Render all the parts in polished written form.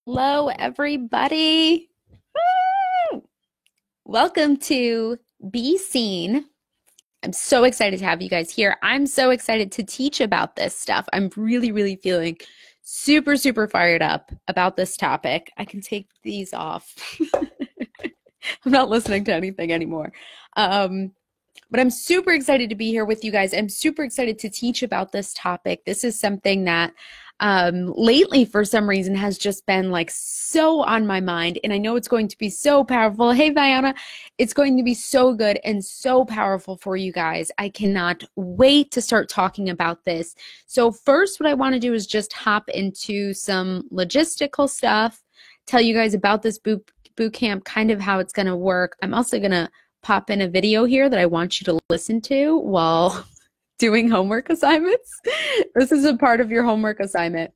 Hello, everybody. Woo! Welcome to Be Seen. I'm so excited to have you guys here. I'm so excited to teach about this stuff. I'm really, really feeling super, super fired up about this topic. I can take these off. I'm not listening to anything anymore. Um, but I'm super excited to be here with you guys. I'm super excited to teach about this topic. This is something that lately, for some reason, has just been like so on my mind. And I know it's going to be so powerful. Hey, Viana, it's going to be so good and so powerful for you guys. I cannot wait to start talking about this. So, first, what I want to do is just hop into some logistical stuff, tell you guys about this boot camp, kind of how it's going to work. I'm also going to pop in a video here that I want you to listen to while doing homework assignments. This is a part of your homework assignment.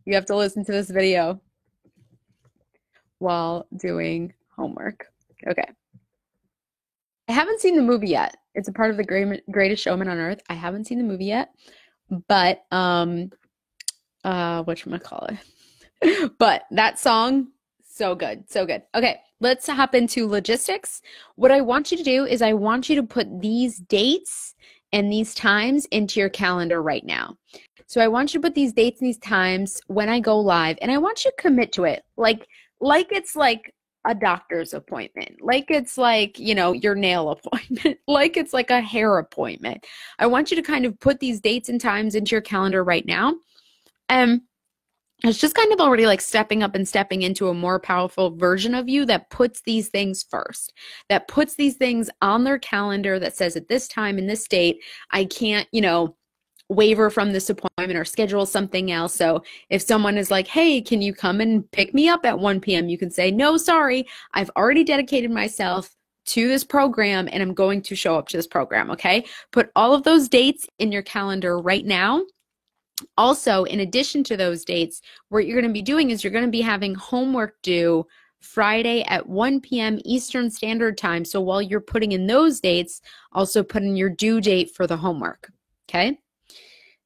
You have to listen to this video while doing homework. Okay. I haven't seen the movie yet. It's a part of the Greatest Showman on Earth. I haven't seen the movie yet, but whatchamacallit? But that song, so good, so good. Okay, let's hop into logistics. What I want you to do is I want you to put these dates and these times into your calendar right now. So I want you to put these dates and these times when I go live, and I want you to commit to it. Like it's like a doctor's appointment, like it's like, your nail appointment, like it's like a hair appointment. I want you to kind of put these dates and times into your calendar right now. It's just kind of already like stepping up and stepping into a more powerful version of you that puts these things first, that puts these things on their calendar, that says at this time in this date, I can't, waver from this appointment or schedule something else. So if someone is like, hey, can you come and pick me up at 1 p.m.? You can say, no, sorry, I've already dedicated myself to this program and I'm going to show up to this program. Okay. Put all of those dates in your calendar right now. Also, in addition to those dates, what you're going to be doing is you're going to be having homework due Friday at 1 p.m. Eastern Standard Time. So while you're putting in those dates, also put in your due date for the homework. Okay?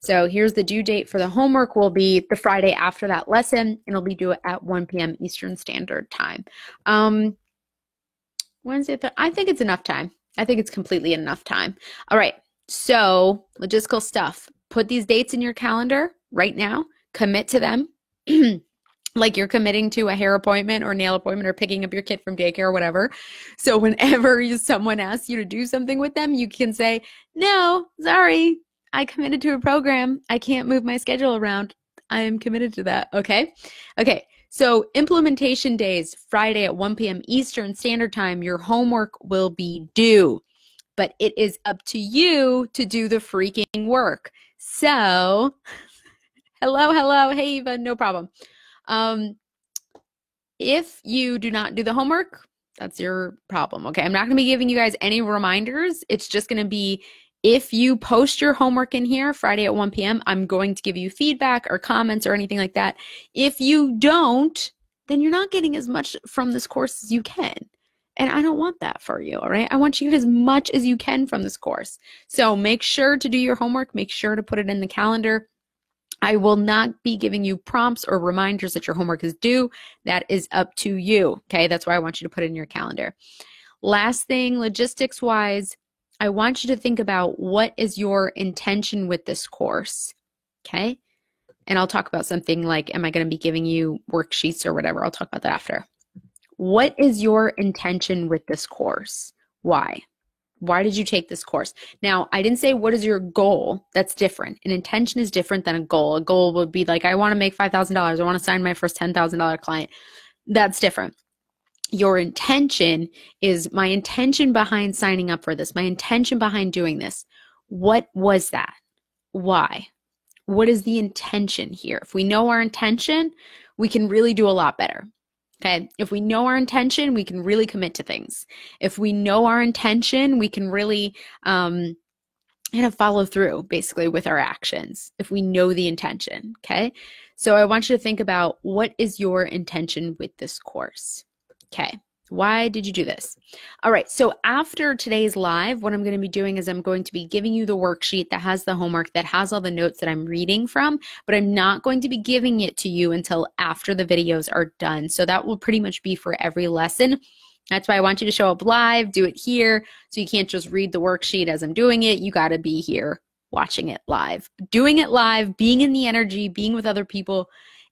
So here's the due date for the homework will be the Friday after that lesson, and it'll be due at 1 p.m. Eastern Standard Time. Wednesday, I think it's enough time. I think it's completely enough time. All right. So logistical stuff. Put these dates in your calendar right now. Commit to them. Like you're committing to a hair appointment or nail appointment or picking up your kid from daycare or whatever. So whenever someone asks you to do something with them, you can say, no, sorry, I committed to a program. I can't move my schedule around. I am committed to that. Okay. Okay. So implementation days, Friday at 1 p.m. Eastern Standard Time, your homework will be due, but it is up to you to do the freaking work. So, hello, hey Eva, no problem. If you do not do the homework, that's your problem. Okay, I'm not going to be giving you guys any reminders. It's just going to be if you post your homework in here Friday at 1 p.m., I'm going to give you feedback or comments or anything like that. If you don't, then you're not getting as much from this course as you can. And I don't want that for you, all right? I want you to get as much as you can from this course. So make sure to do your homework. Make sure to put it in the calendar. I will not be giving you prompts or reminders that your homework is due. That is up to you, okay? That's why I want you to put it in your calendar. Last thing, logistics-wise, I want you to think about what is your intention with this course, okay? And I'll talk about something like, am I going to be giving you worksheets or whatever? I'll talk about that after. What is your intention with this course? Why? Why did you take this course? Now, I didn't say what is your goal. That's different. An intention is different than a goal. A goal would be like, I want to make $5,000. I want to sign my first $10,000 client. That's different. Your intention is my intention behind signing up for this, my intention behind doing this. What was that? Why? What is the intention here? If we know our intention, we can really do a lot better. Okay, if we know our intention, we can really commit to things. If we know our intention, we can really follow through basically with our actions if we know the intention. Okay, so I want you to think about what is your intention with this course. Okay, Why did you do this? All right, so after today's live, what I'm going to be doing is I'm going to be giving you the worksheet that has the homework, that has all the notes that I'm reading from, but I'm not going to be giving it to you until after the videos are done. So that will pretty much be for every lesson. That's why I want you to show up live, do it here, so you can't just read the worksheet as I'm doing it. You got to be here watching it live. Doing it live, being in the energy, being with other people,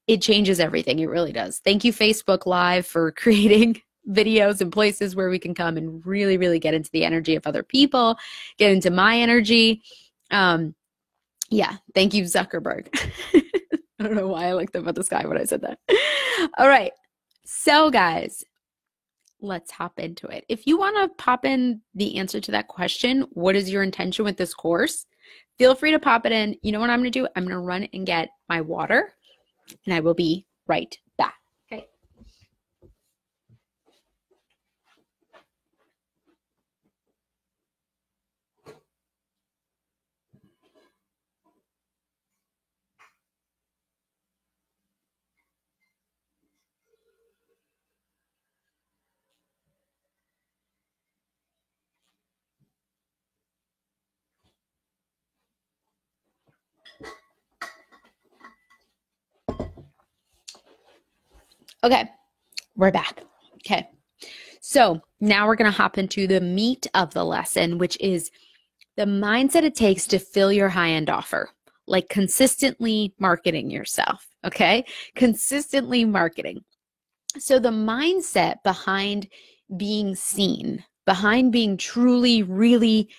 it changes everything. It really does. Thank you, Facebook Live, for creating videos and places where we can come and really, really get into the energy of other people, get into my energy. Yeah, thank you, Zuckerberg. I don't know why I looked up at the sky when I said that. All right, so guys, let's hop into it. If you want to pop in the answer to that question, what is your intention with this course? Feel free to pop it in. You know what I'm going to do? I'm going to run and get my water, and I will be right back. Okay. Okay, we're back. Okay, so now we're going to hop into the meat of the lesson, which is the mindset it takes to fill your high-end offer, like consistently marketing yourself, okay? Consistently marketing. So the mindset behind being seen, behind being truly, really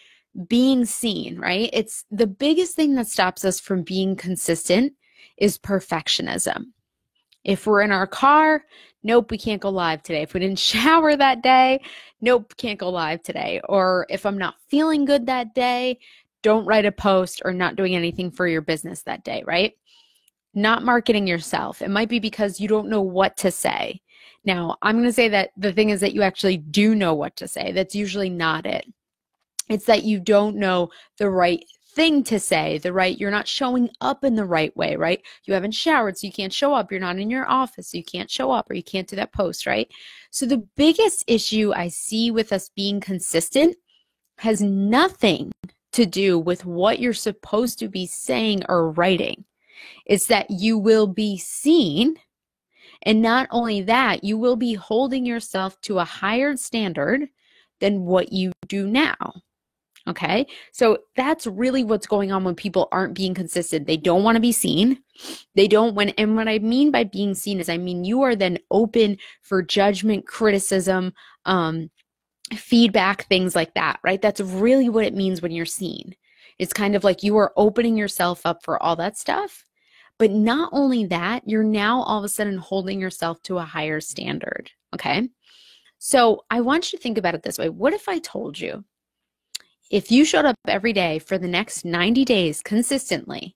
being seen, right? It's the biggest thing that stops us from being consistent is perfectionism. If we're in our car, nope, we can't go live today. If we didn't shower that day, nope, can't go live today. Or if I'm not feeling good that day, don't write a post or not doing anything for your business that day, right? Not marketing yourself. It might be because you don't know what to say. Now, I'm going to say that the thing is that you actually do know what to say. That's usually not it. It's that you don't know the right thing to say, you're not showing up in the right way, right? You haven't showered, so you can't show up. You're not in your office, so you can't show up, or you can't do that post, right? So the biggest issue I see with us being consistent has nothing to do with what you're supposed to be saying or writing. It's that you will be seen. And not only that, you will be holding yourself to a higher standard than what you do now. Okay, so that's really what's going on when people aren't being consistent. They don't want to be seen. And what I mean by being seen is, I mean, you are then open for judgment, criticism, feedback, things like that, right? That's really what it means when you're seen. It's kind of like you are opening yourself up for all that stuff. But not only that, you're now all of a sudden holding yourself to a higher standard. Okay, so I want you to think about it this way. What if I told you, if you showed up every day for the next 90 days consistently,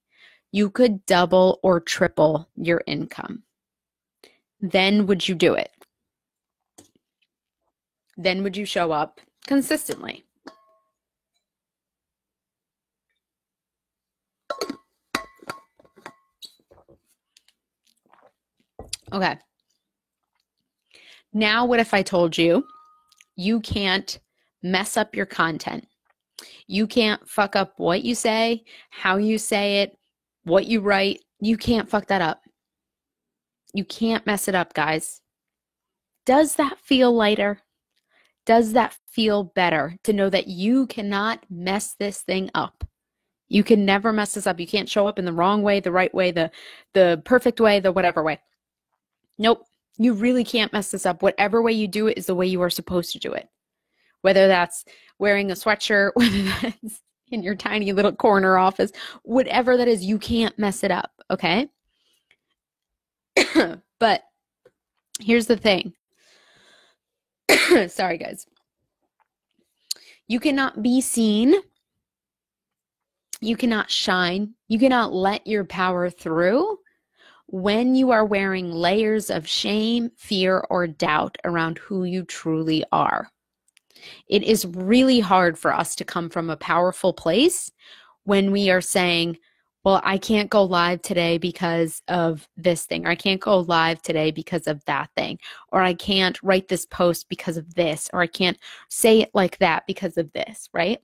you could double or triple your income? Then would you do it? Then would you show up consistently? Okay. Now, what if I told you you can't mess up your content? You can't fuck up what you say, how you say it, what you write. You can't fuck that up. You can't mess it up, guys. Does that feel lighter? Does that feel better to know that you cannot mess this thing up? You can never mess this up. You can't show up in the wrong way, the right way, the perfect way, the whatever way. Nope. You really can't mess this up. Whatever way you do it is the way you are supposed to do it. Whether that's wearing a sweatshirt, whether that's in your tiny little corner office, whatever that is, you can't mess it up, okay? But here's the thing. Sorry, guys. You cannot be seen. You cannot shine. You cannot let your power through when you are wearing layers of shame, fear, or doubt around who you truly are. It is really hard for us to come from a powerful place when we are saying, well, I can't go live today because of this thing, or I can't go live today because of that thing, or I can't write this post because of this, or I can't say it like that because of this, right?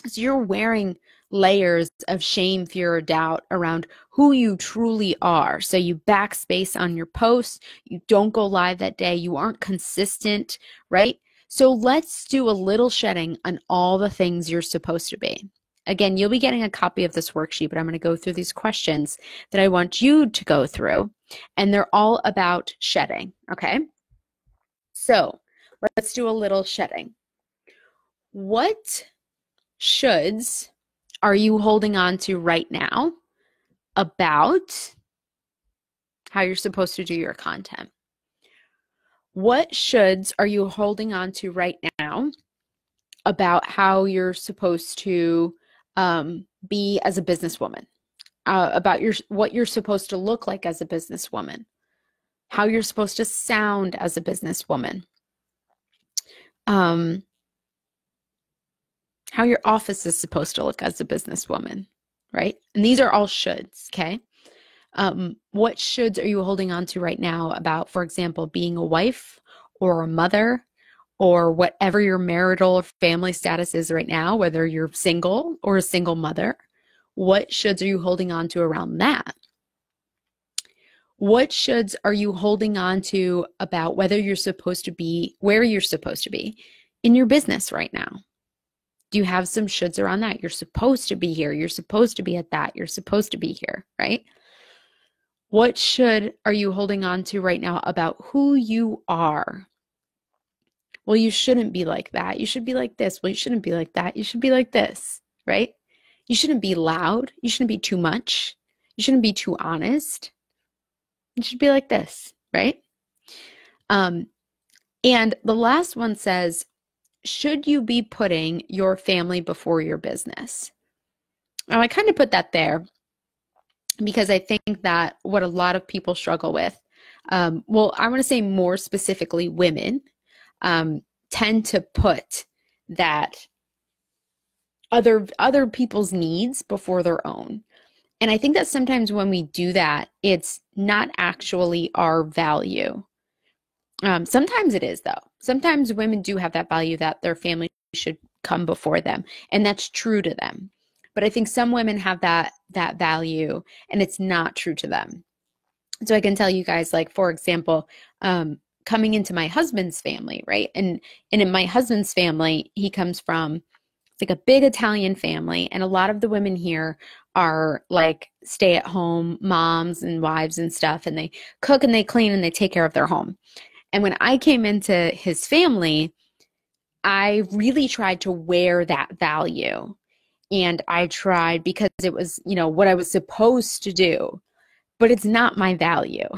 So you're wearing layers of shame, fear, or doubt around who you truly are. So you backspace on your posts, you don't go live that day, you aren't consistent, right? So let's do a little shedding on all the things you're supposed to be. Again, you'll be getting a copy of this worksheet, but I'm going to go through these questions that I want you to go through, and they're all about shedding, okay? So let's do a little shedding. What shoulds are you holding on to right now about how you're supposed to do your content? What shoulds are you holding on to right now about how you're supposed to be as a businesswoman? About what you're supposed to look like as a businesswoman, how you're supposed to sound as a businesswoman, how your office is supposed to look as a businesswoman, right? And these are all shoulds, okay? What shoulds are you holding on to right now about, for example, being a wife or a mother or whatever your marital or family status is right now, whether you're single or a single mother? What shoulds are you holding on to around that? What shoulds are you holding on to about whether you're supposed to be, where you're supposed to be in your business right now? Do you have some shoulds around that? You're supposed to be here. You're supposed to be at that. You're supposed to be here, right? What should are you holding on to right now about who you are? Well, you shouldn't be like that. You should be like this. Well, you shouldn't be like that. You should be like this, right? You shouldn't be loud. You shouldn't be too much. You shouldn't be too honest. You should be like this, right? And the last one says, should you be putting your family before your business? Now, I kind of put that there because I think that what a lot of people struggle with, well, I want to say more specifically women, tend to put that other people's needs before their own. And I think that sometimes when we do that, it's not actually our value. Sometimes it is, though. Sometimes women do have that value that their family should come before them, and that's true to them. But I think some women have that value, and it's not true to them. So I can tell you guys, like, for example, coming into my husband's family, right? And in my husband's family, he comes from like a big Italian family, and a lot of the women here are like stay-at-home moms and wives and stuff, and they cook and they clean and they take care of their home. And when I came into his family, I really tried to wear that value. And I tried because it was, what I was supposed to do, but it's not my value.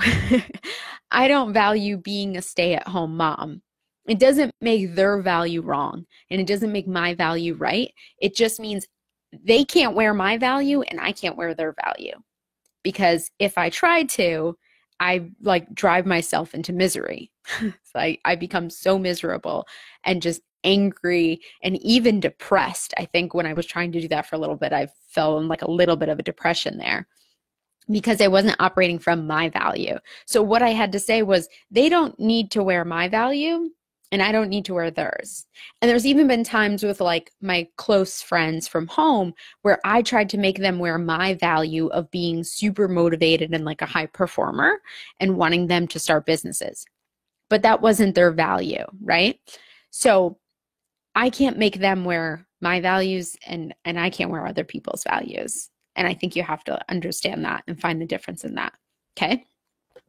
I don't value being a stay-at-home mom. It doesn't make their value wrong, and it doesn't make my value right. It just means they can't wear my value and I can't wear their value. Because if I tried to, I like drive myself into misery. So I become so miserable and just angry and even depressed. I think when I was trying to do that for a little bit, I fell in like a little bit of a depression there because I wasn't operating from my value. So what I had to say was, they don't need to wear my value and I don't need to wear theirs. And there's even been times with like my close friends from home where I tried to make them wear my value of being super motivated and like a high performer and wanting them to start businesses. But that wasn't their value, right? So I can't make them wear my values and I can't wear other people's values. And I think you have to understand that and find the difference in that, okay?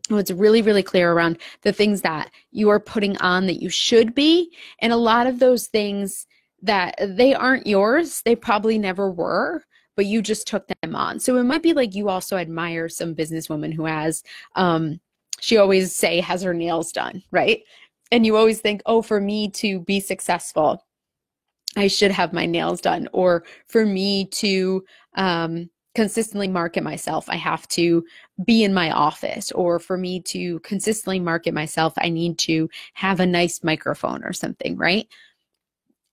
So it's really, really clear around the things that you are putting on that you should be. And a lot of those things that they aren't yours, they probably never were, but you just took them on. So it might be like you also admire some businesswoman who has, she always say has her nails done, right? And you always think, oh, for me to be successful, I should have my nails done. Or for me to, consistently market myself, I have to be in my office. Or for me to consistently market myself, I need to have a nice microphone or something, right?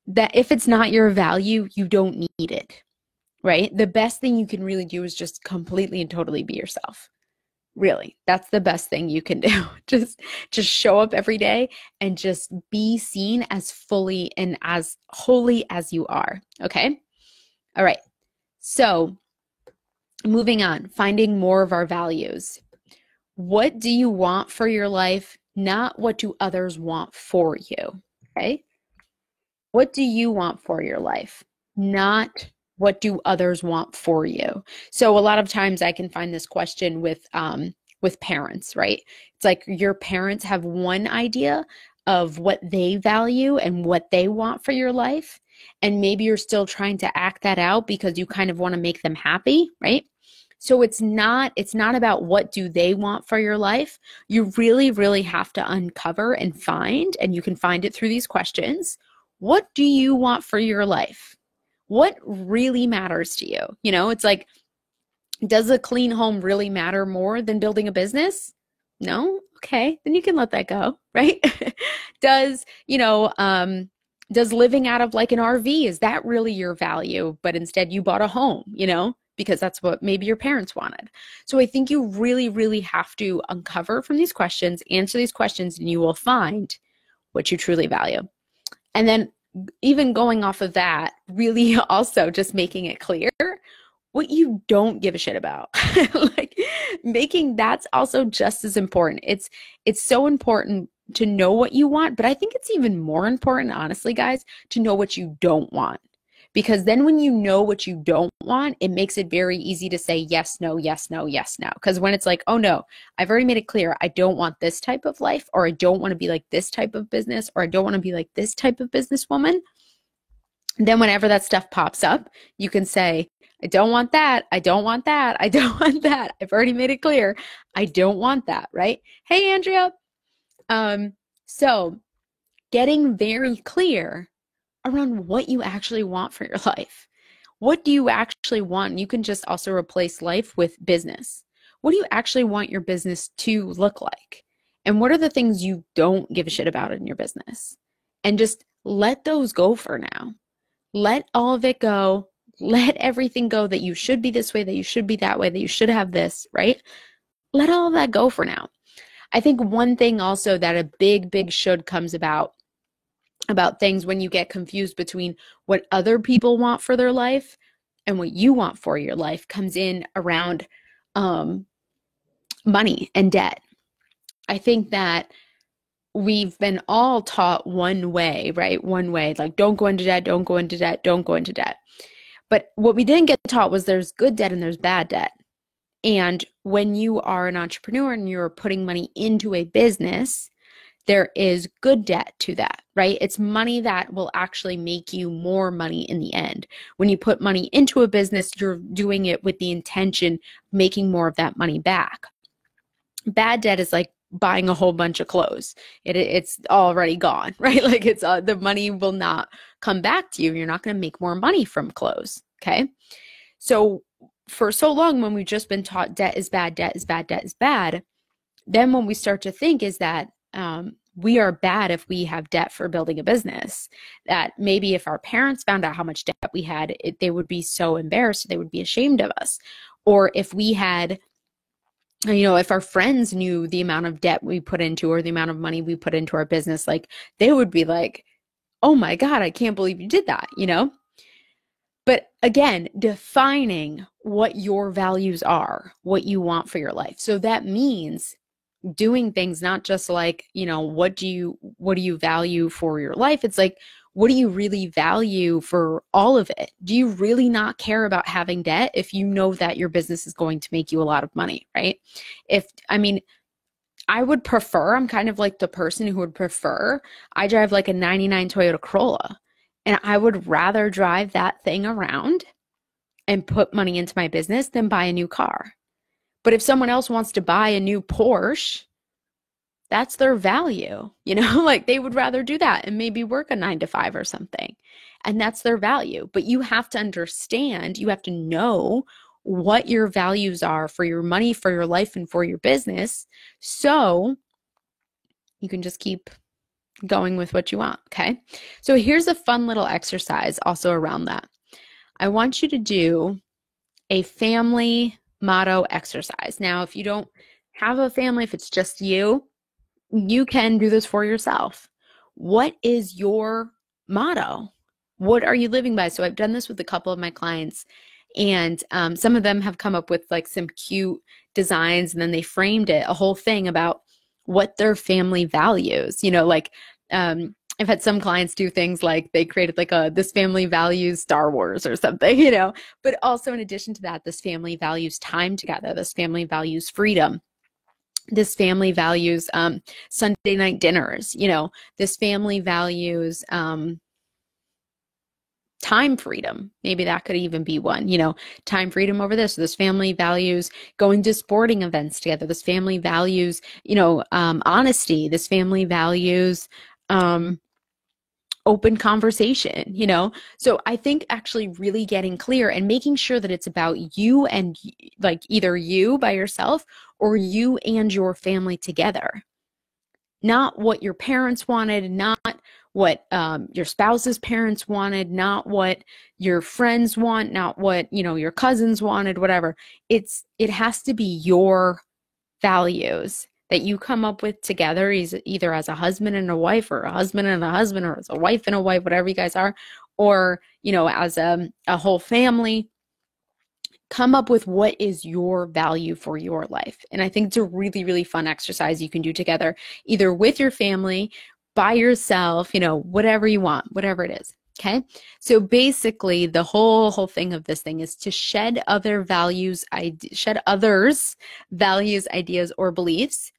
That if it's not your value, you don't need it. right? The best thing you can really do is just completely and totally be yourself. Really, that's the best thing you can do. Just show up every day and just be seen as fully and as wholly as you are. Okay? All right. So, moving on, finding more of our values. What do you want for your life? Not what do others want for you. Okay? What do you want for your life? Not what do others want for you. So a lot of times I can find this question with parents, right? It's like your parents have one idea of what they value and what they want for your life, and maybe you're still trying to act that out because you kind of want to make them happy, right? So it's not about what do they want for your life. You really have to uncover and find, and you can find it through these questions. What do you want for your life? What really matters to you? You know, it's like, does a clean home really matter more than building a business? No? Okay, then you can let that go, right? Does, does living out of like an RV, is that really your value? But instead you bought a home, because that's what maybe your parents wanted. So I think you really have to uncover from these questions, answer these questions, and you will find what you truly value. And then even going off of that, really also just making it clear what you don't give a shit about. Like making that's also just as important. It's so important to know what you want, but I think it's even more important, honestly, guys, to know what you don't want. Because then when you know what you don't want, it makes it very easy to say yes, no, yes, no, yes, no. Because when it's like, oh no, I've already made it clear, I don't want this type of life, or I don't want to be like this type of business, or I don't want to be like this type of businesswoman. Then whenever that stuff pops up, you can say, I don't want that. I don't want that. I don't want that. I've already made it clear. I don't want that, right? Hey, Andrea. So getting very clear around what you actually want for your life. What do you actually want? You can just also replace life with business. What do you actually want your business to look like? And what are the things you don't give a shit about in your business? And just let those go for now. Let all of it go. Let everything go that you should be this way, that you should be that way, that you should have this, right? Let all of that go for now. I think one thing also that a big should comes about things when you get confused between what other people want for their life and what you want for your life comes in around money and debt. I think that we've been all taught one way, right? One way, like don't go into debt, don't go into debt, don't go into debt. But what we didn't get taught was there's good debt and there's bad debt. And when you are an entrepreneur and you're putting money into a business, there is good debt to that, right? It's money that will actually make you more money in the end. When you put money into a business, you're doing it with the intention of making more of that money back. Bad debt is like buying a whole bunch of clothes. It's already gone, right? Like it's the money will not come back to you. You're not going to make more money from clothes, okay? So for so long, when we've just been taught debt is bad, debt is bad, debt is bad, then when we start to think is that we are bad if we have debt for building a business, that maybe if our parents found out how much debt we had, they would be so embarrassed, they would be ashamed of us. Or if we had, if our friends knew the amount of debt we put into or the amount of money we put into our business, like they would be like, oh my God, I can't believe you did that, But again, defining what your values are, what you want for your life. So that means doing things not just like, what do you value for your life? It's like, what do you really value for all of it? Do you really not care about having debt if you know that your business is going to make you a lot of money, right? I would prefer, I'm kind of like the person who would prefer, I drive like a 99 Toyota Corolla, and I would rather drive that thing around and put money into my business than buy a new car. But if someone else wants to buy a new Porsche, that's their value, like they would rather do that and maybe work a 9 to 5 or something. And that's their value. But you have to understand, you have to know what your values are for your money, for your life, and for your business. So you can just keep going with what you want. Okay. So here's a fun little exercise also around that. I want you to do a family motto exercise. Now, if you don't have a family, if it's just you, you can do this for yourself. What is your motto? What are you living by? So I've done this with a couple of my clients, and some of them have come up with like some cute designs, and then they framed it, a whole thing about what their family values. Like I've had some clients do things like they created like this family values Star Wars or something, but also in addition to that, this family values time together. This family values freedom. This family values Sunday night dinners. This family values time freedom. Maybe that could even be one, time freedom over this. This family values going to sporting events together. This family values, honesty. This family values open conversation, So I think actually really getting clear and making sure that it's about you and like either you by yourself or you and your family together. Not what your parents wanted, not what your spouse's parents wanted, not what your friends want, not what, your cousins wanted, whatever. It has to be your values that you come up with together, either as a husband and a wife, or a husband and a husband, or as a wife and a wife, whatever you guys are, or, as a whole family. Come up with what is your value for your life. And I think it's a really, really fun exercise you can do together, either with your family, by yourself, whatever you want, whatever it is. Okay. So basically the whole thing of this thing is to shed others' values, ideas, or beliefs,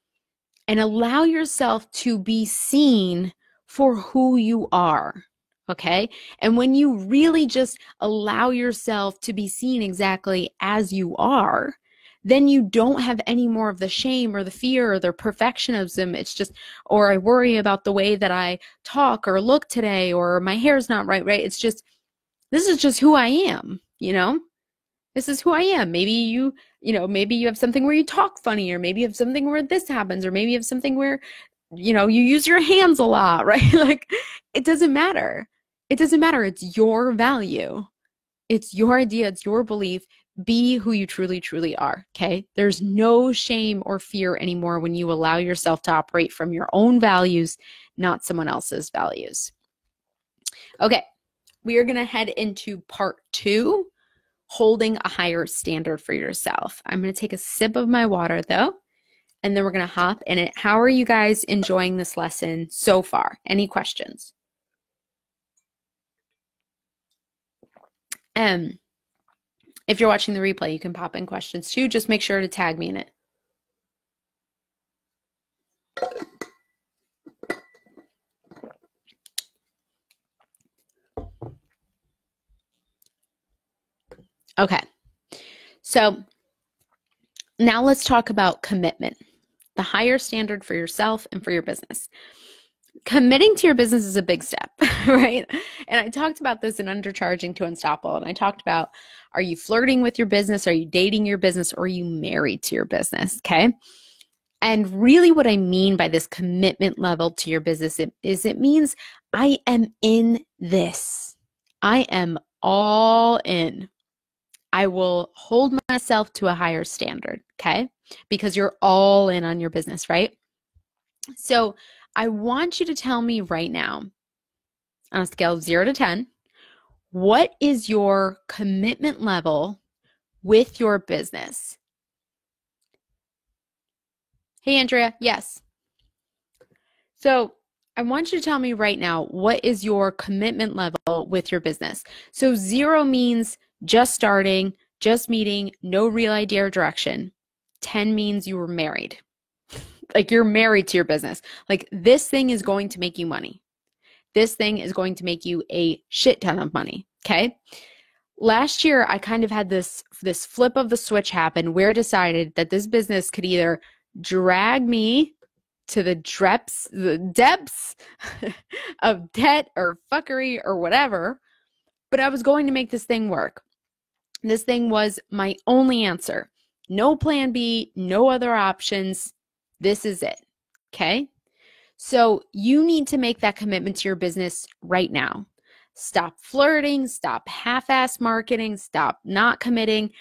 and allow yourself to be seen for who you are. Okay. And when you really just allow yourself to be seen exactly as you are, then you don't have any more of the shame or the fear or the perfectionism. It's just, or I worry about the way that I talk or look today, or my hair's not right? It's just, this is just who I am, This is who I am. Maybe maybe you have something where you talk funny, or maybe you have something where this happens, or maybe you have something where, you use your hands a lot, right? Like, it doesn't matter. It doesn't matter. It's your value. It's your idea. It's your belief. Be who you truly, truly are. Okay. There's no shame or fear anymore when you allow yourself to operate from your own values, not someone else's values. Okay. We are going to head into part 2, holding a higher standard for yourself. I'm going to take a sip of my water though, and then we're going to hop in it. How are you guys enjoying this lesson so far? Any questions? If you're watching the replay, you can pop in questions too. Just make sure to tag me in it. Okay. So now let's talk about commitment, the higher standard for yourself and for your business. Committing to your business is a big step, right? And I talked about this in Undercharging to Unstoppable. And I talked about, are you flirting with your business? Are you dating your business? Or are you married to your business? Okay. And really what I mean by this commitment level to your business it means I am in this. I am all in. I will hold myself to a higher standard, okay? Because you're all in on your business, right? So I want you to tell me right now, on a scale of 0 to 10, what is your commitment level with your business? Hey, Andrea, yes. So I want you to tell me right now, what is your commitment level with your business? So 0 means just starting, just meeting, no real idea or direction. 10 means you were married. Like, you're married to your business. Like, this thing is going to make you money. This thing is going to make you a shit ton of money. Okay. Last year, I kind of had this flip of the switch happen where I decided that this business could either drag me to the depths of debt or fuckery or whatever, but I was going to make this thing work. This thing was my only answer. No plan B, no other options. This is it. Okay? So you need to make that commitment to your business right now. stop flirting, stop half-ass marketing, stop not committing.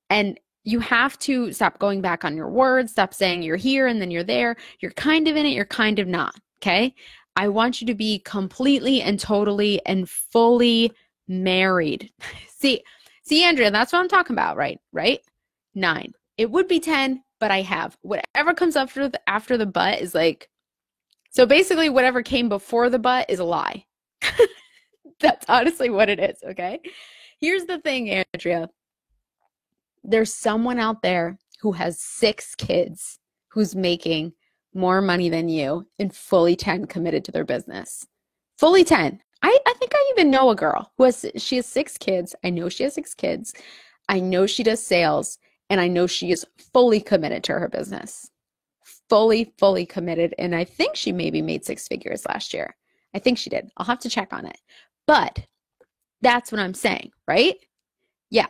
And you have to stop going back on your words, stop saying you're here and then you're there. You're kind of in it, you're kind of not. Okay. I want you to be completely and totally and fully married. See, Andrea, that's what I'm talking about, right? Right? 9. It would be 10, but I have. Whatever comes after the but is like, so basically whatever came before the but is a lie. That's honestly what it is, okay? Here's the thing, Andrea. There's someone out there who has 6 kids who's making more money than you and fully 10 committed to their business. Fully 10. I think I even know a girl she has 6 kids. I know she has 6 kids. I know she does sales, and I know she is fully committed to her business. Fully committed. And I think she maybe made 6 figures last year. I think she did. I'll have to check on it. But that's what I'm saying, right? Yeah.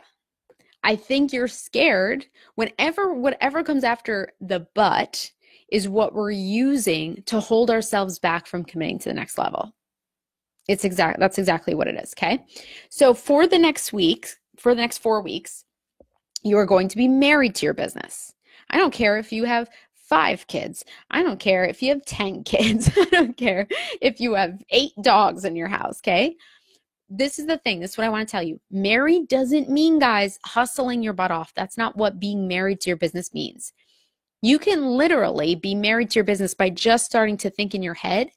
I think you're scared whatever comes after the but is what we're using to hold ourselves back from committing to the next level. That's exactly what it is, okay? So for the next 4 weeks, you are going to be married to your business. I don't care if you have 5 kids. I don't care if you have 10 kids. I don't care if you have 8 dogs in your house, okay? This is the thing. This is what I want to tell you. Married doesn't mean, guys, hustling your butt off. That's not what being married to your business means. You can literally be married to your business by just starting to think in your head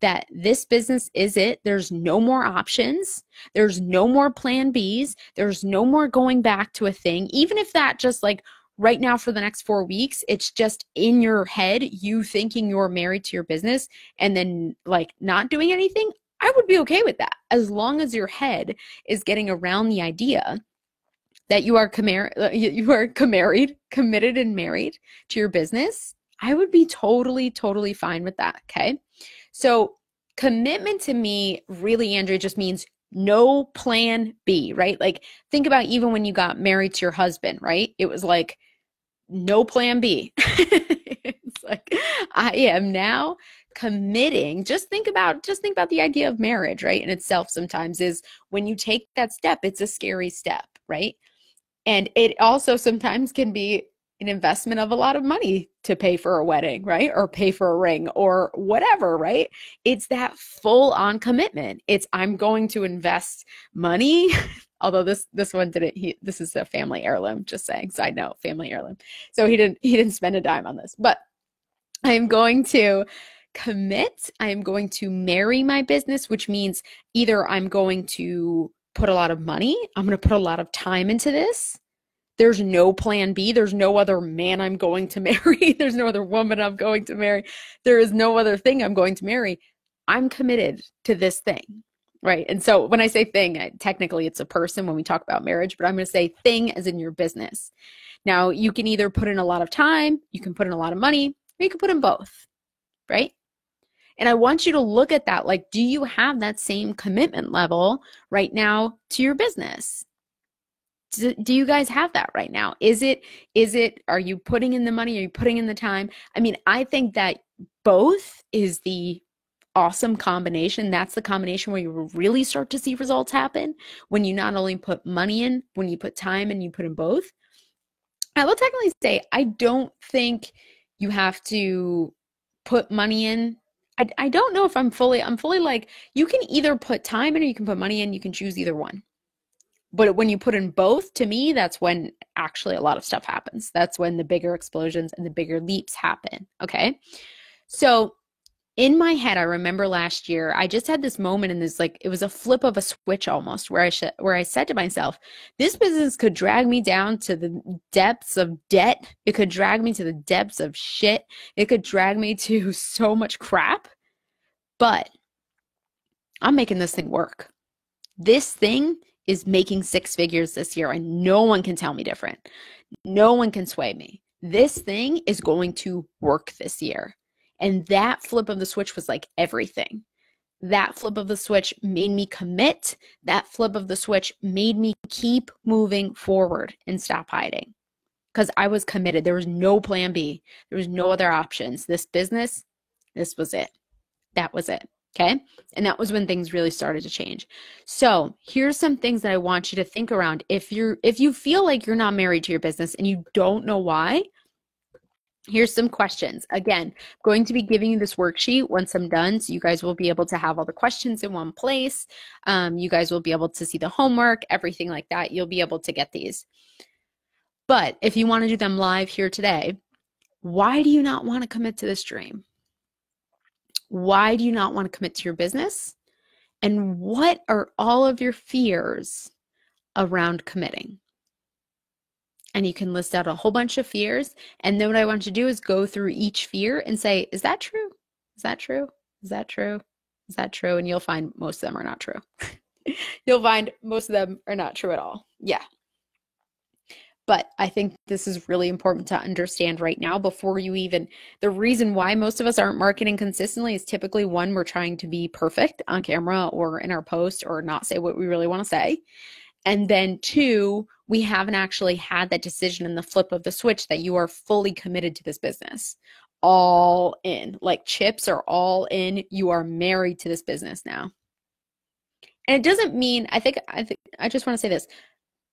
that this business is it. There's no more options. There's no more plan Bs. There's no more going back to a thing. Even if that just like right now for the next 4 weeks, it's just in your head, you thinking you're married to your business and then like not doing anything. I would be okay with that as long as your head is getting around the idea that you are committed and married to your business. I would be totally fine with that, okay? So commitment to me really, Andrea, just means no plan B, right? Like think about even when you got married to your husband, right? It was like no plan B. It's like I am now committing. Just think about the idea of marriage, right? In itself sometimes is when you take that step, it's a scary step, right? And it also sometimes can be an investment of a lot of money to pay for a wedding, right? Or pay for a ring or whatever, right? It's that full on commitment. It's I'm going to invest money. Although this one didn't, this is a family heirloom, just saying, side note, family heirloom. So he didn't spend a dime on this, but I'm going to commit. I am going to marry my business, which means either I'm going to put a lot of money, I'm going to put a lot of time into this. There's no plan B. There's no other man I'm going to marry. There's no other woman I'm going to marry. There is no other thing I'm going to marry. I'm committed to this thing, right? And so when I say thing, technically it's a person when we talk about marriage, but I'm going to say thing as in your business. Now, you can either put in a lot of time, you can put in a lot of money, or you can put in both, right? And I want you to look at that. Like, do you have that same commitment level right now to your business? Do you guys have that right now? Are you putting in the money? Are you putting in the time? I mean, I think that both is the awesome combination. That's the combination where you really start to see results happen when you not only put money in, when you put time and you put in both. I will technically say, I don't think you have to put money in. I don't know if I'm fully like, you can either put time in or you can put money in. You can choose either one. But when you put in both, to me, that's when actually a lot of stuff happens. That's when the bigger explosions and the bigger leaps happen, okay? So in my head, I remember last year, I just had this moment in this, like, it was a flip of a switch almost, where I said to myself, this business could drag me down to the depths of debt. It could drag me to the depths of shit. It could drag me to so much crap, but I'm making this thing work. This thing is making 6 figures this year, and no one can tell me different. No one can sway me. This thing is going to work this year. And that flip of the switch was like everything. That flip of the switch made me commit. That flip of the switch made me keep moving forward and stop hiding. Because I was committed. There was no plan B. There was no other options. This business, this was it. That was it. Okay. And that was when things really started to change. So here's some things that I want you to think around. If you feel like you're not married to your business and you don't know why, here's some questions. Again, I'm going to be giving you this worksheet once I'm done, so you guys will be able to have all the questions in one place. You guys will be able to see the homework, everything like that. You'll be able to get these. But if you want to do them live here today, why do you not want to commit to this dream? Why do you not want to commit to your business? And what are all of your fears around committing? And you can list out a whole bunch of fears. And then what I want you to do is go through each fear and say, is that true? Is that true? Is that true? Is that true? And you'll find most of them are not true. You'll find most of them are not true at all. Yeah. But I think this is really important to understand right now before you even, the reason why most of us aren't marketing consistently is typically one, we're trying to be perfect on camera or in our post or not say what we really want to say. And then two, we haven't actually had that decision in the flip of the switch that you are fully committed to this business. All in, like chips are all in. You are married to this business now. And it doesn't mean, I just want to say this.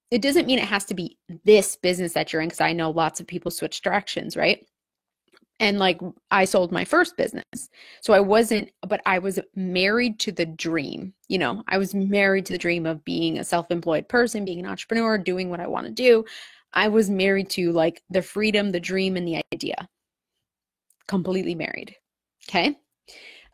It doesn't mean it has to be this business that you're in, because I know lots of people switch directions, right? And like I sold my first business. So I was married to the dream. You know, I was married to the dream of being a self-employed person, being an entrepreneur, doing what I want to do. I was married to like the freedom, the dream, and the idea. Completely married. Okay.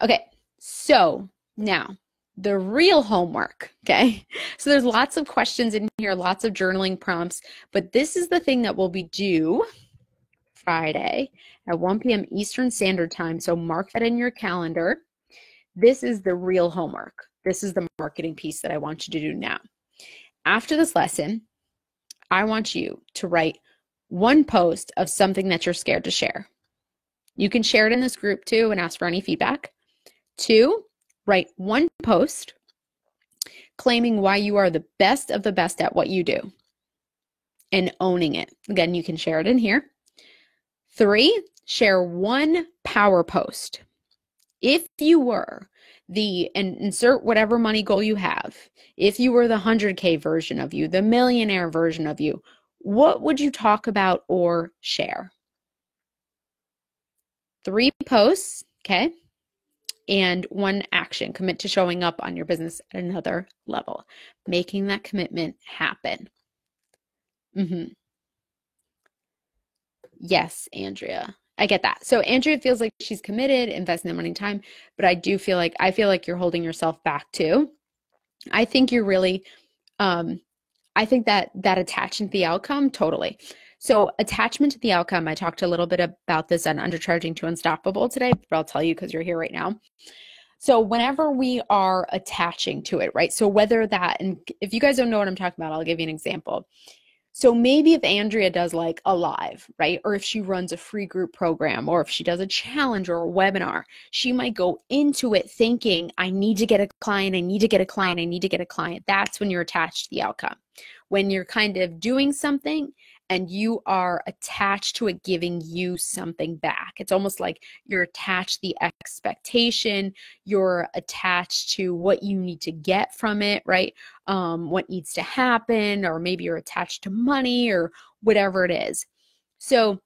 Okay. So now the real homework. Okay. So there's lots of questions in here, lots of journaling prompts, but this is the thing that will be due Friday at 1 p.m. Eastern Standard Time. So mark that in your calendar. This is the real homework. This is the marketing piece that I want you to do now. After this lesson, I want you to write one post of something that you're scared to share. You can share it in this group too and ask for any feedback. 2, write one post claiming why you are the best of the best at what you do and owning it. Again, you can share it in here. 3, share one power post. If you were and insert whatever money goal you have, if you were the 100K version of you, the millionaire version of you, what would you talk about or share? 3 posts, okay? And 1 action. Commit to showing up on your business at another level. Making that commitment happen. Yes, Andrea. I get that. So Andrea feels like she's committed, investing the money and time, but I feel like you're holding yourself back too. I think you're really, I think that attachment to the outcome, totally. So attachment to the outcome, I talked a little bit about this on Undercharging to Unstoppable today, but I'll tell you because you're here right now. So whenever we are attaching to it, right? So whether that, and if you guys don't know what I'm talking about, I'll give you an example. So maybe if Andrea does like a live, right? Or if she runs a free group program, or if she does a challenge or a webinar, she might go into it thinking, I need to get a client, I need to get a client, I need to get a client. That's when you're attached to the outcome. When you're kind of doing something and you are attached to it giving you something back. It's almost like you're attached to the expectation, you're attached to what you need to get from it, right? What needs to happen, or maybe you're attached to money or whatever it is. So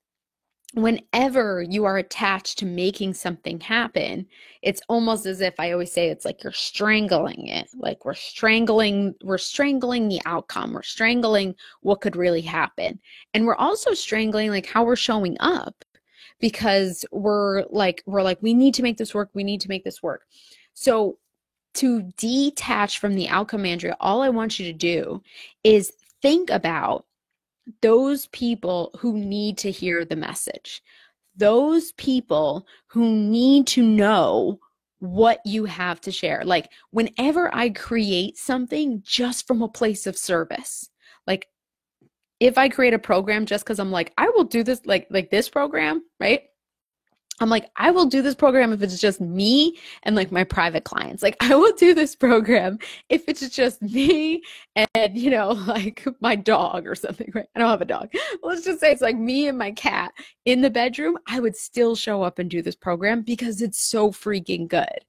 whenever you are attached to making something happen, it's almost as if, I always say, it's like you're strangling it. Like we're strangling the outcome. We're strangling what could really happen. And we're also strangling like how we're showing up, because we're like, we need to make this work. We need to make this work. So to detach from the outcome, Andrea, all I want you to do is think about those people who need to hear the message, those people who need to know what you have to share. Like whenever I create something just from a place of service, like if I create a program just because I'm like, I will do this, like this program, right? I'm like, I will do this program if it's just me and like my private clients. Like I will do this program if it's just me and, you know, like my dog or something, right? I don't have a dog. Let's just say it's like me and my cat in the bedroom. I would still show up and do this program because it's so freaking good,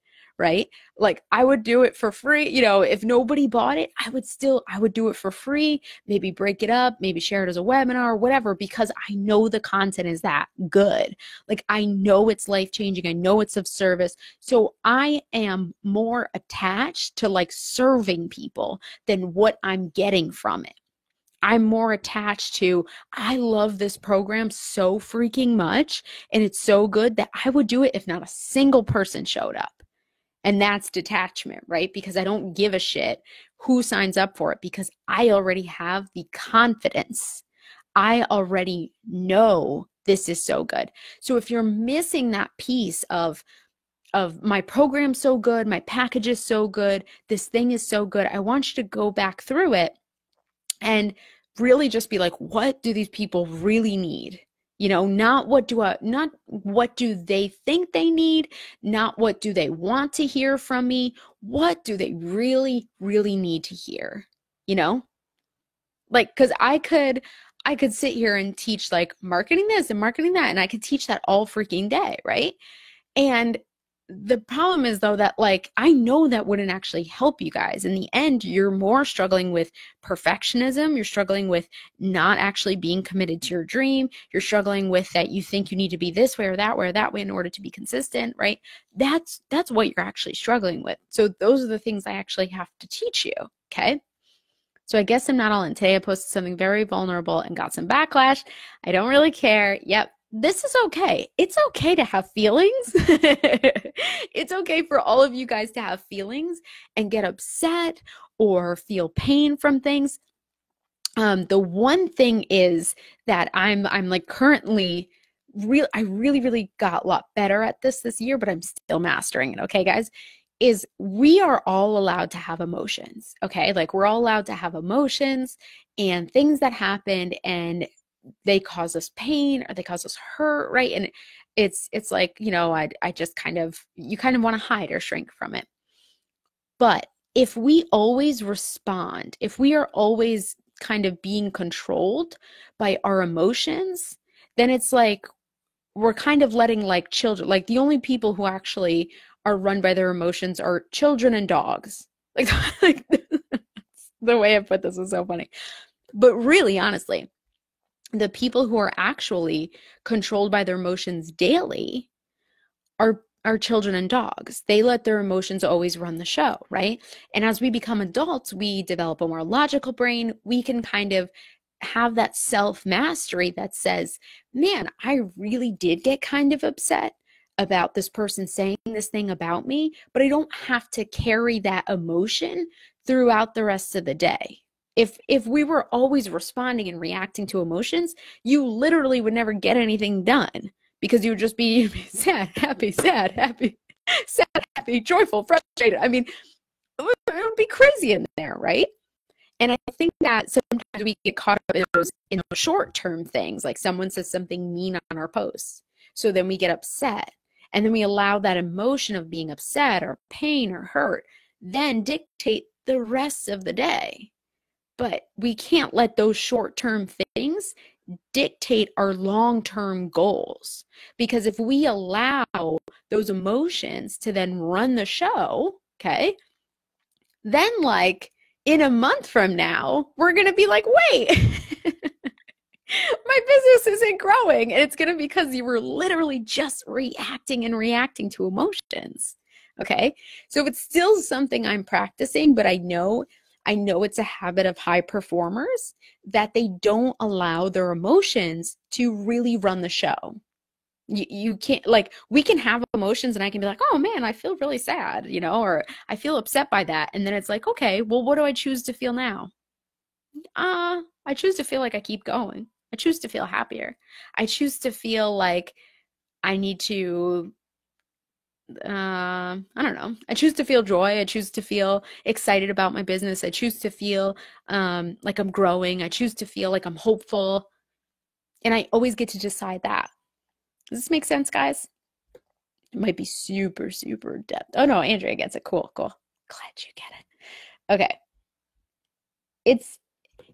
right? Like I would do it for free. You know, if nobody bought it, I would do it for free, maybe break it up, maybe share it as a webinar, whatever, because I know the content is that good. Like I know it's life-changing. I know it's of service. So I am more attached to like serving people than what I'm getting from it. I'm more attached to, I love this program so freaking much and it's so good that I would do it if not a single person showed up. And that's detachment, right? Because I don't give a shit who signs up for it because I already have the confidence. I already know this is so good. So if you're missing that piece of my program's so good, my package is so good, this thing is so good, I want you to go back through it and really just be like, what do these people really need? You know, not what do they think they need, not what do they want to hear from me, what do they really, really need to hear? You know? Like, because I could sit here and teach like marketing this and marketing that, and I could teach that all freaking day, right? And the problem is though that like I know that wouldn't actually help you guys. In the end, you're more struggling with perfectionism, you're struggling with not actually being committed to your dream, you're struggling with that you think you need to be this way or that way in order to be consistent, right? That's what you're actually struggling with. So those are the things I actually have to teach you, okay? So I guess I'm not all in. Today I posted something very vulnerable and got some backlash. I don't really care. Yep. This is okay. It's okay to have feelings. It's okay for all of you guys to have feelings and get upset or feel pain from things. The one thing is that I'm like currently I really got a lot better at this year, but I'm still mastering it. Okay, guys, is we are all allowed to have emotions. Okay, like we're all allowed to have emotions and things that happened and they cause us pain or they cause us hurt, right? And it's like, you know, I just kind of, you kind of want to hide or shrink from it. But if we always respond, if we are always kind of being controlled by our emotions, then it's like we're kind of letting like children, like the only people who actually are run by their emotions are children and dogs. Like the way I put this is so funny. But really, honestly, the people who are actually controlled by their emotions daily are children and dogs. They let their emotions always run the show, right? And as we become adults, we develop a more logical brain. We can kind of have that self-mastery that says, man, I really did get kind of upset about this person saying this thing about me, but I don't have to carry that emotion throughout the rest of the day. If we were always responding and reacting to emotions, you literally would never get anything done because you would just be sad, happy, sad, happy, sad, happy, joyful, frustrated. I mean, it would be crazy in there, right? And I think that sometimes we get caught up in those short-term things, like someone says something mean on our posts. So then we get upset. And then we allow that emotion of being upset or pain or hurt then dictate the rest of the day. But we can't let those short-term things dictate our long-term goals. Because if we allow those emotions to then run the show, okay, then like in a month from now, we're going to be like, wait, my business isn't growing. And it's going to be because you were literally just reacting to emotions. Okay. So it's still something I'm practicing, but I know it's a habit of high performers that they don't allow their emotions to really run the show. You can't, like, we can have emotions and I can be like, oh man, I feel really sad, you know, or I feel upset by that. And then it's like, okay, well, what do I choose to feel now? I choose to feel like I keep going. I choose to feel happier. I choose to feel like I need to, I don't know. I choose to feel joy. I choose to feel excited about my business. I choose to feel like I'm growing. I choose to feel like I'm hopeful. And I always get to decide that. Does this make sense, guys? It might be super, super depth. Oh no, Andrea gets it. Cool. Glad you get it. Okay.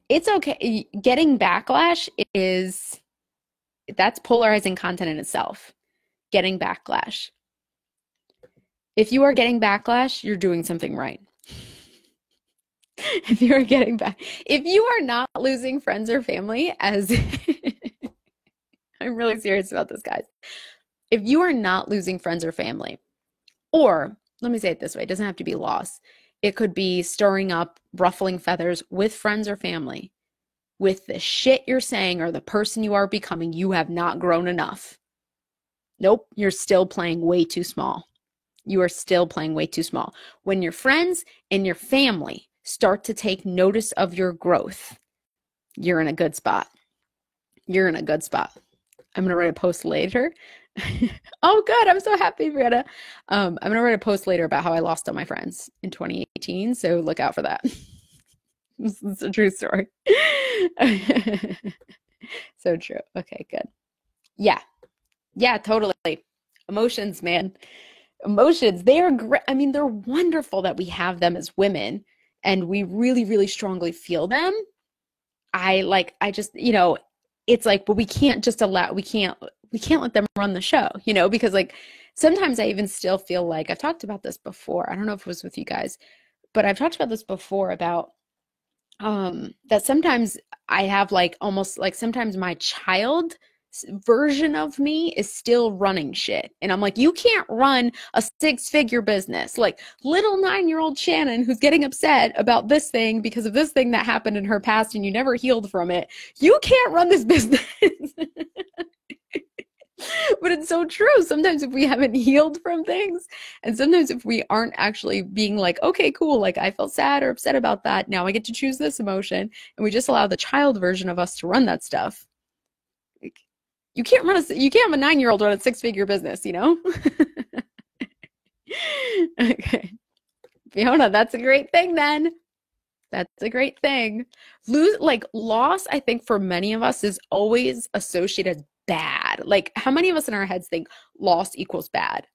It's okay. Getting backlash that's polarizing content in itself. Getting backlash. If you are getting backlash, you're doing something right. If you are getting back, if you are not losing friends or family, as I'm really serious about this, guys. If you are not losing friends or family, or let me say it this way, it doesn't have to be loss. It could be stirring up, ruffling feathers with friends or family. With the shit you're saying or the person you are becoming, you have not grown enough. Nope, you're still playing way too small. You are still playing way too small. When your friends and your family start to take notice of your growth, you're in a good spot. You're in a good spot. I'm going to write a post later. Oh, good. I'm so happy, Brianna. I'm going to write a post later about how I lost all my friends in 2018. So look out for that. This is a true story. So true. Okay, good. Yeah. Yeah, totally. Emotions, man. Emotions, they are great. I mean, they're wonderful that we have them as women and we really, really strongly feel them. I just, it's like, but we can't just allow, we can't let them run the show, because like sometimes I even still feel like I've talked about this before. I don't know if it was with you guys, but I've talked about this before about that sometimes I have like almost like sometimes my child version of me is still running shit. And I'm like, you can't run a 6-figure business. Like little 9-year-old Shannon who's getting upset about this thing because of this thing that happened in her past and you never healed from it. You can't run this business. But it's so true. Sometimes if we haven't healed from things, and sometimes if we aren't actually being like, okay, cool, like I felt sad or upset about that, now I get to choose this emotion, and we just allow the child version of us to run that stuff. Like, you can't have a 9-year-old run a 6-figure business, Okay. Fiona, that's a great thing then. That's a great thing. Loss, I think for many of us is always associated bad. Like how many of us in our heads think loss equals bad?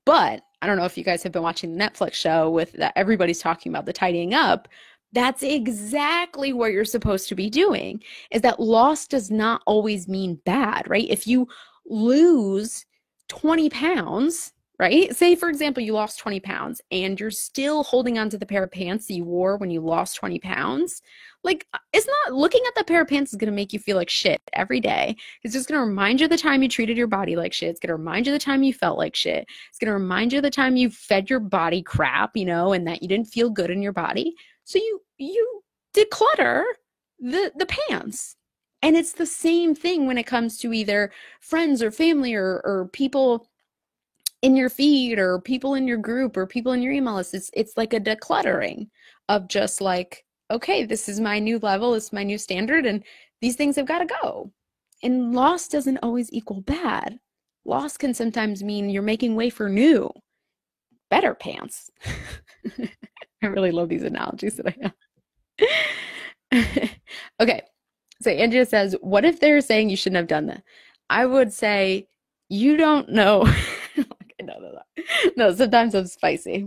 But I don't know if you guys have been watching the Netflix show with that everybody's talking about the tidying up. That's exactly what you're supposed to be doing, is that loss does not always mean bad, right? If you lose 20 pounds, right? Say, for example, you lost 20 pounds and you're still holding on to the pair of pants that you wore when you lost 20 pounds. Like, it's not looking at that pair of pants is going to make you feel like shit every day. It's just going to remind you of the time you treated your body like shit. It's going to remind you of the time you felt like shit. It's going to remind you of the time you fed your body crap, and that you didn't feel good in your body. So you declutter the pants. And it's the same thing when it comes to either friends or family or people in your feed or people in your group or people in your email list. It's like a decluttering of just like, okay, this is my new level, this is my new standard, and these things have got to go. And loss doesn't always equal bad. Loss can sometimes mean you're making way for new, better pants. I really love these analogies that I have. Okay, so Andrea says, what if they're saying you shouldn't have done that? I would say, you don't know. No, sometimes I'm spicy.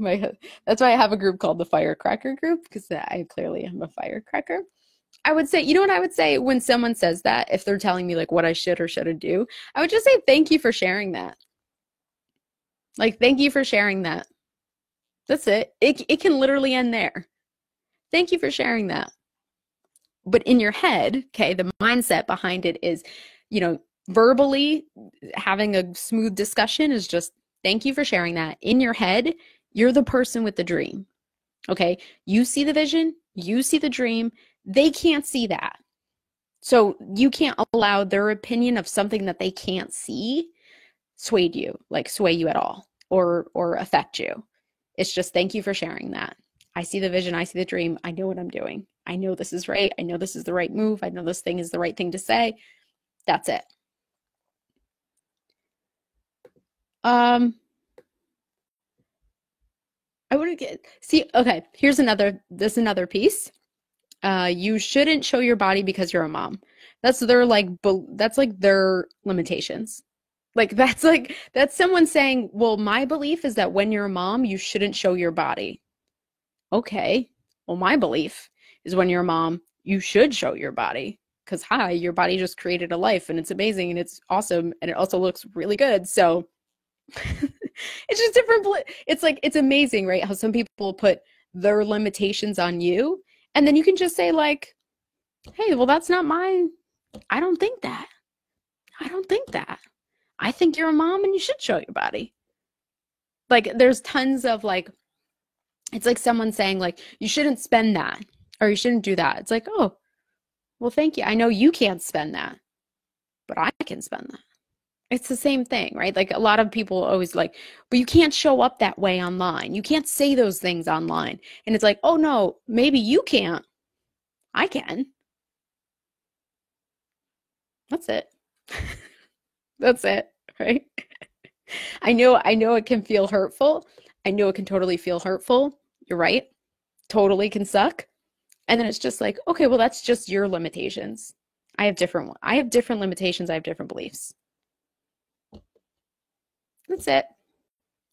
That's why I have a group called the Firecracker Group, because I clearly am a firecracker. I would say, you know what I would say when someone says that, if they're telling me like what I should or shouldn't do, I would just say, thank you for sharing that. Like, thank you for sharing that. That's it. It can literally end there. Thank you for sharing that. But in your head, okay, the mindset behind it is, verbally having a smooth discussion is just, thank you for sharing that. In your head, you're the person with the dream. Okay. You see the vision, you see the dream. They can't see that. So you can't allow their opinion of something that they can't see sway you at all or affect you. It's just, thank you for sharing that. I see the vision, I see the dream. I know what I'm doing. I know this is right. I know this is the right move. I know this thing is the right thing to say. That's it. I would get okay, here's another piece. You shouldn't show your body because you're a mom. That's their their limitations. That's someone saying, well, my belief is that when you're a mom, you shouldn't show your body. Okay. Well, my belief is when you're a mom, you should show your body. Because your body just created a life and it's amazing and it's awesome and it also looks really good. So It's just different. It's like, it's amazing, right? How some people put their limitations on you. And then you can just say, like, hey, well, that's not mine. I don't think that. I don't think that. I think you're a mom and you should show your body. Like, there's tons of like, it's like someone saying, like, you shouldn't spend that or you shouldn't do that. It's like, oh, well, thank you. I know you can't spend that, but I can spend that. It's the same thing, right? Like a lot of people always like, but you can't show up that way online. You can't say those things online. And it's like, oh no, maybe you can't. I can. That's it. That's it, right? I know it can feel hurtful. I know it can totally feel hurtful. You're right. Totally can suck. And then it's just like, okay, well, that's just your limitations. I have different limitations. I have different beliefs. That's it.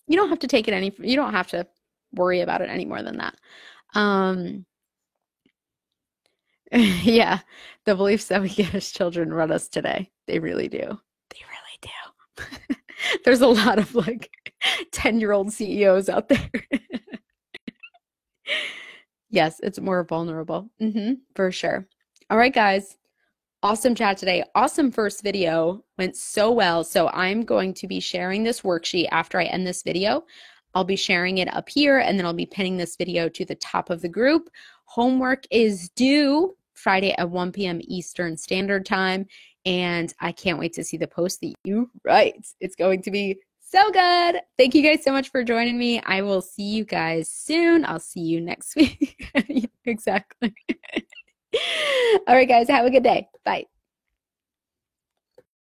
You don't have to take it you don't have to worry about it any more than that. Um, yeah, the beliefs that we get as children run us today. They really do. They really do. There's a lot of like 10-year-old CEOs out there. Yes, it's more vulnerable. For sure. All right, guys. Awesome chat today. Awesome first video. Went so well. So I'm going to be sharing this worksheet after I end this video. I'll be sharing it up here and then I'll be pinning this video to the top of the group. Homework is due Friday at 1 p.m. Eastern Standard Time. And I can't wait to see the post that you write. It's going to be so good. Thank you guys so much for joining me. I will see you guys soon. I'll see you next week. Exactly. All right, guys, have a good day. Bye.